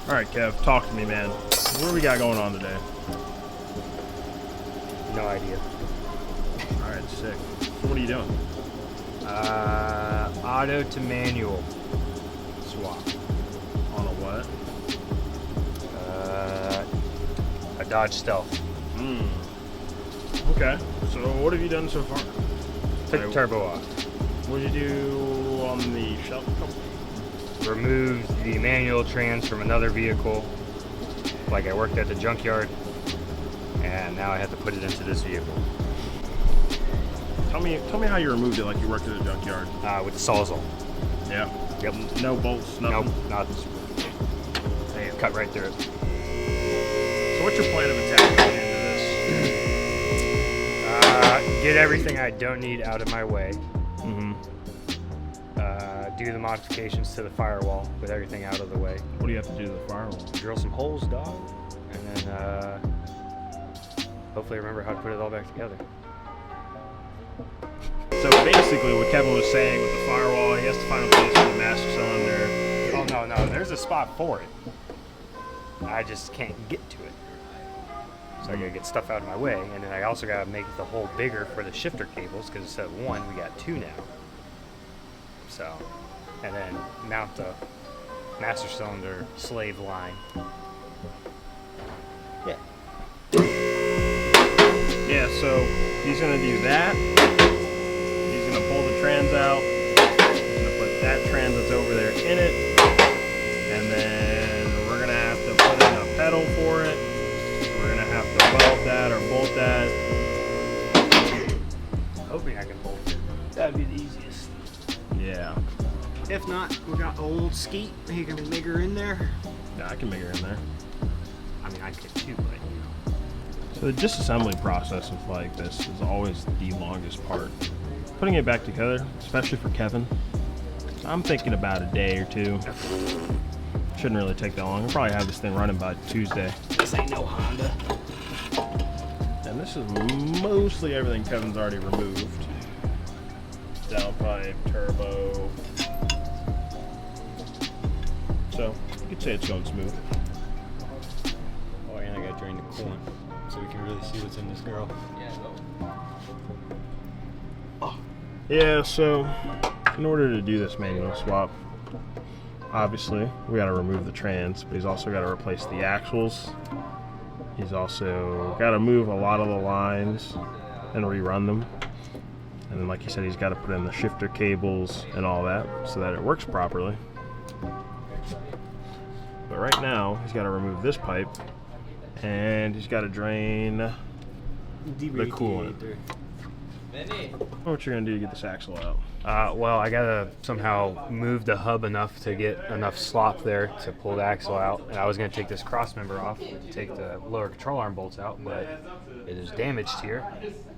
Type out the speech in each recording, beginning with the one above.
All right, Kev, talk to me, man. What do we got going on today? No idea. All right, sick. So what are you doing? Auto to manual swap. On a what? A Dodge Stealth. Okay. So what have you done so far? Took the turbo off. What did you do on the shelf? Removed the manual trans from another vehicle. Like I worked at the junkyard, and now I have to put it into this vehicle. Tell me how you removed it like you worked at a junkyard. With the Sawzall. Yeah. Yep. No bolts, nothing? Nope, not this. They cut right through it. So what's your plan of attack going into this? Get everything I don't need out of my way. Mm-hmm. Do the modifications to the firewall with everything out of the way. What do you have to do to the firewall? Drill some holes, dog. And then hopefully remember how to put it all back together. So basically what Kevin was saying with the firewall, he has to find a place for the master cylinder. Oh, no, there's a spot for it. I just can't get to it. So I gotta get stuff out of my way, and then I also gotta make the hole bigger for the shifter cables, because instead of one, we got two now. So, and then mount the master cylinder slave line. Yeah. Yeah, so he's gonna do that. He's gonna pull the trans out. He's gonna put that trans that's over there in it. And then we're gonna have to put in a pedal for it. We're gonna have to weld that or bolt that. Hoping I can bolt it. That'd be the easiest. Yeah. If not, we got old Skeet. He can make her in there. Yeah, I can make her in there. I mean, I could too, but you know. So the disassembly process of like this is always the longest part. Putting it back together, especially for Kevin, I'm thinking about a day or two. Shouldn't really take that long. We'll probably have this thing running by Tuesday. This ain't no Honda. And this is mostly everything Kevin's already removed. Downpipe, turbo. So you could say it's going smooth. Oh, and I gotta drain the coolant so we can really see what's in this girl. Yeah, so in order to do this manual swap, obviously we got to remove the trans, but he's also got to replace the axles. He's also got to move a lot of the lines and rerun them. And then, like he said, he's got to put in the shifter cables and all that so that it works properly. But right now, he's got to remove this pipe, and he's got to drain the coolant. What you're gonna do to get this axle out? Well, I gotta somehow move the hub enough to get enough slop there to pull the axle out. And I was gonna take this cross member off, take the lower control arm bolts out, but it is damaged here.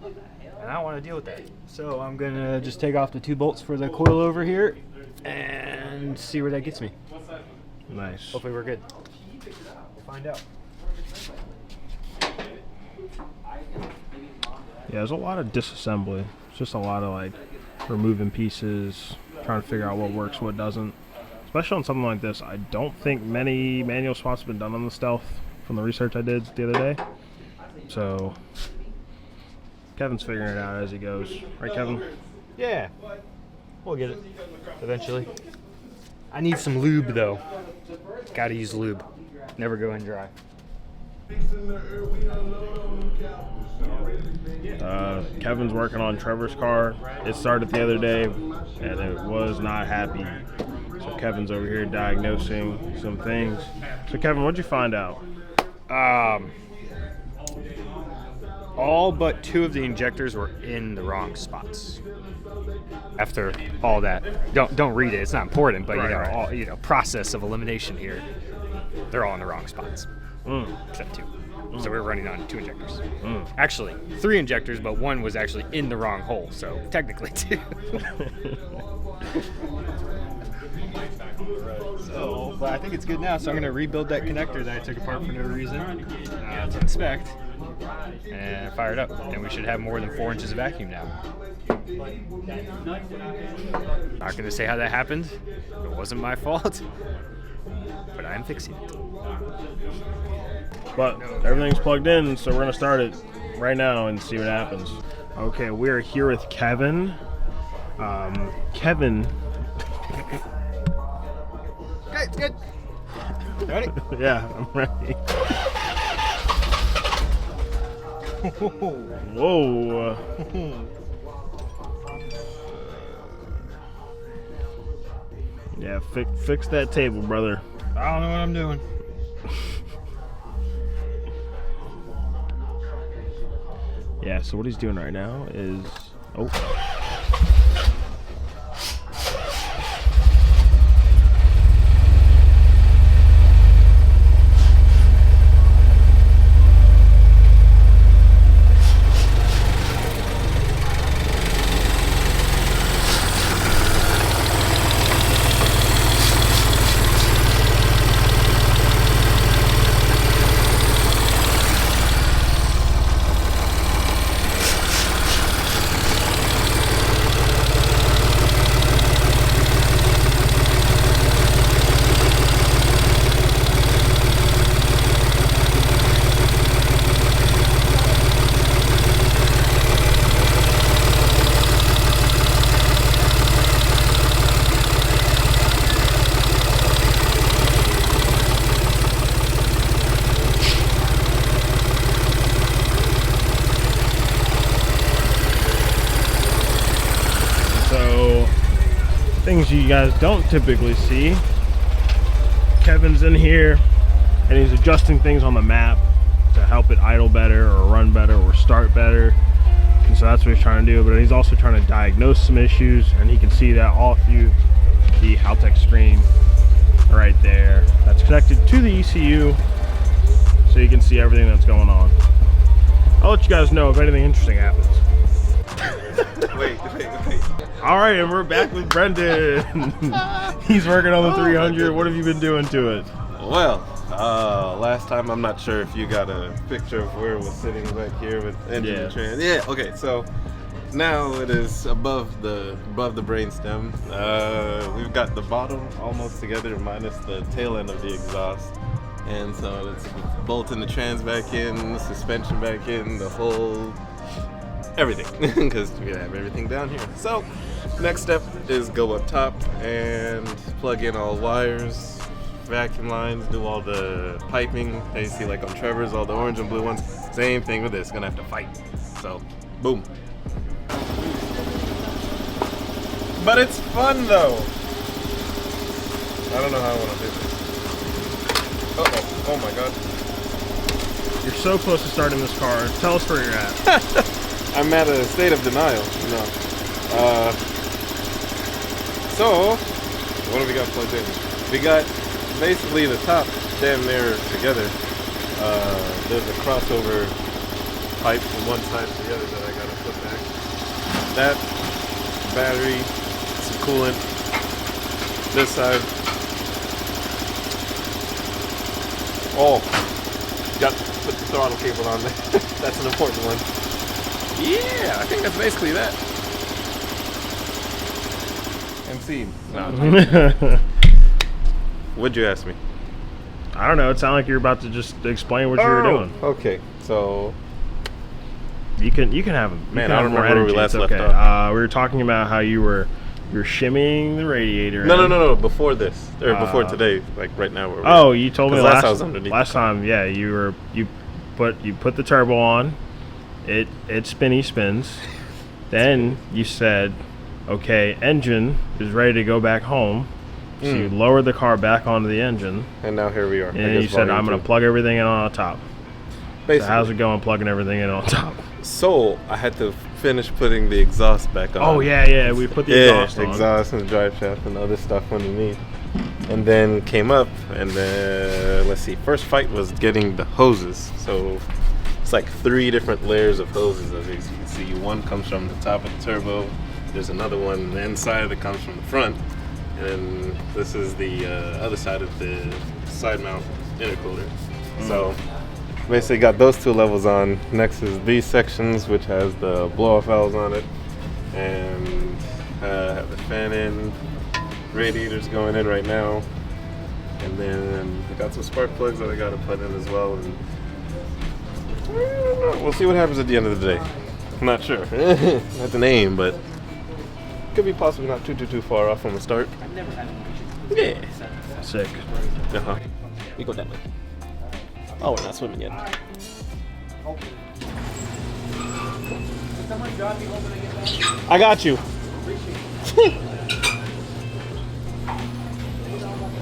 And I don't want to deal with that. So I'm gonna just take off the two bolts for the coil over here and see where that gets me. Nice. Hopefully we're good. We'll find out. Yeah, there's a lot of disassembly. It's just a lot of like removing pieces, trying to figure out what works, what doesn't. Especially on something like this, I don't think many manual swaps have been done on the Stealth from the research I did the other day. So Kevin's figuring it out as he goes. Right, Kevin? Yeah, we'll get it eventually. I need some lube though. Gotta use lube. Never go in dry. Kevin's working on Trevor's car. It started the other day and it was not happy. So Kevin's over here diagnosing some things. So Kevin, what'd you find out? All but two of the injectors were in the wrong spots. After all that, don't read it. It's not important, but process of elimination here. They're all in the wrong spots, except two. So we're running on two injectors. Actually, three injectors, but one was actually in the wrong hole. So technically two. But I think it's good now. So I'm gonna rebuild that connector that I took apart for no reason to inspect. And fire it up, and we should have more than 4 inches of vacuum now. Not gonna say how that happened. It wasn't my fault. but I'm fixing it. But everything's plugged in, so we're gonna start it right now and see what happens. Okay, we're here with Kevin. Kevin. Okay, it's good. Ready? Yeah, I'm ready. Whoa. Yeah, fix that table, brother. I don't know what I'm doing. Yeah, so what he's doing right now is... Oh. Things you guys don't typically see. Kevin's in here and he's adjusting things on the map to help it idle better or run better or start better. And so that's what he's trying to do, but he's also trying to diagnose some issues, and he can see that all through the Haltech screen right there. That's connected to the ECU, so you can see everything that's going on. I'll let you guys know if anything interesting happens. Wait. All right, and we're back with Brendan. He's working on the 300. What have you been doing to it? Well, last time I'm not sure if you got a picture of where it was sitting back here with engine and trans. Yeah. Okay. So now it is above the brainstem. We've got the bottom almost together, minus the tail end of the exhaust, and so it's bolting the trans back in, the suspension back in, the whole. Everything, because we have everything down here. So, next step is go up top and plug in all wires, vacuum lines, do all the piping that you see like on Trevor's, all the orange and blue ones. Same thing with this, gonna have to fight. So, boom. But it's fun though. I don't know how I want to do this. Uh-oh, oh my god. You're so close to starting this car. Tell us where you're at. I'm at a state of denial, so, what do we got plugged in? We got basically the top damn near together. There's a crossover pipe from one side to the other that I gotta put back. That, battery, some coolant. This side. Oh, got to put the throttle cable on there. That's an important one. Yeah, I think that's basically that. And see. No. What'd you ask me? I don't know. It sounded like you're about to just explain what you were doing. Okay, so you can have a man. I don't remember where we last left okay. off. We were talking about how you're shimming the radiator. No. Before this, or before today, like right now. Oh, you told me last time. Yeah, you put the turbo on. It spins. Then you said, okay, engine is ready to go back home. So you lowered the car back onto the engine. And now here we are. And then you said, I'm going to plug everything in on top. Basically. So how's it going plugging everything in on top? So I had to finish putting the exhaust back on. Oh, yeah. We put the exhaust on. Exhaust and the drive shaft and other stuff underneath. And then came up and let's see, first fight was getting the hoses. So it's like 3 different layers of hoses, as you can see. One comes from the top of the turbo. There's another one on the inside that comes from the front. And this is the other side of the side mount intercooler. So basically got those 2 levels on. Next is these sections, which has the blow-off valves on it. And have the fan in. Radiators going in right now. And then I got some spark plugs that I gotta put in as well. And I don't know. We'll see what happens at the end of the day. I'm not sure. That's an aim, but could be possibly not too far off from the start. Yeah. Sick. Uh-huh. We go that way. Oh, we're not swimming yet. I got you.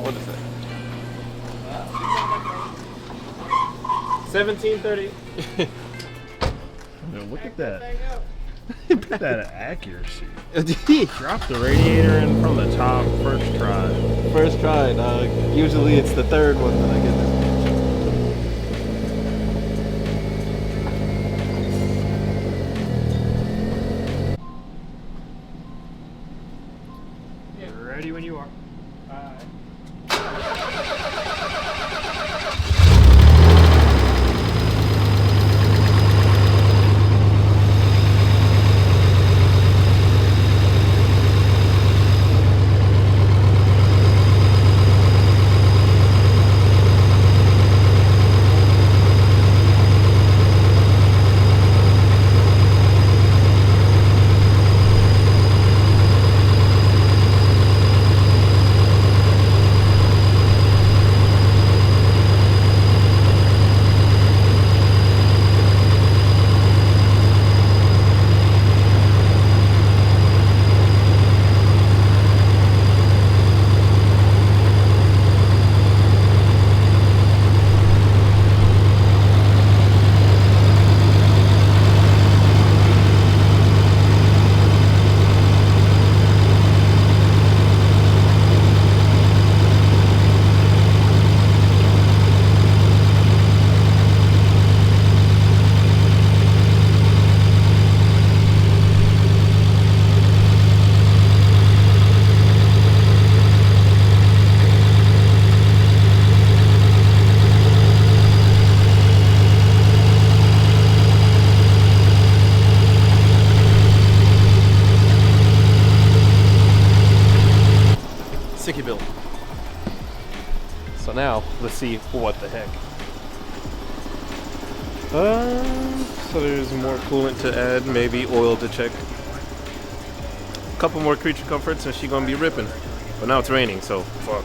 What is that? 1730. Look at that. Look at that accuracy. Drop the radiator in from the top first try. First try, dog. Usually it's the third one that I get this. Ready when you are. Sicky build. So now, let's see what the heck. So there's more coolant to add, maybe oil to check. A couple more creature comforts and she gonna be ripping. But now it's raining, so fuck.